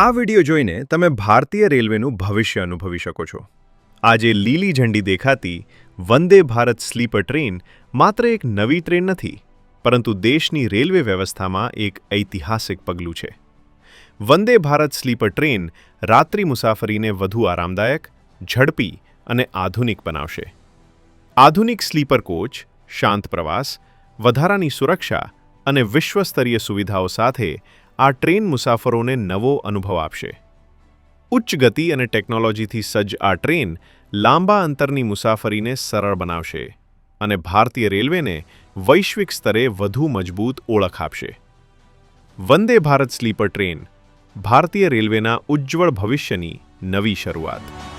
આ વિડિયો જોઈને તમે ભારતીય રેલવેનું ભવિષ્ય અનુભવી શકો છો. આજે લીલી ઝંડી દેખાતી વંદે ભારત સ્લીપર ટ્રેન માત્ર એક નવી ટ્રેન નથી, પરંતુ દેશની રેલવે વ્યવસ્થામાં એક ઐતિહાસિક પગલું છે. વંદે ભારત સ્લીપર ટ્રેન રાત્રિ મુસાફરીને વધુ આરામદાયક, ઝડપી અને આધુનિક બનાવશે. આધુનિક સ્લીપર કોચ, શાંત પ્રવાસ, વધારાની સુરક્ષા અને વિશ્વસ્તરીય સુવિધાઓ સાથે આ ટ્રેન મુસાફરોને નવો અનુભવ આપશે. ઉચ્ચ ગતિ અને ટેકનોલોજીથી સજ્જ આ ટ્રેન લાંબા અંતરની મુસાફરીને સરળ બનાવશે અને ભારતીય રેલવેને વૈશ્વિક સ્તરે વધુ મજબૂત ઓળખ આપશે. વંદે ભારત સ્લીપર ટ્રેન ભારતીય રેલવેના ઉજ્જવળ ભવિષ્યની નવી શરૂઆત.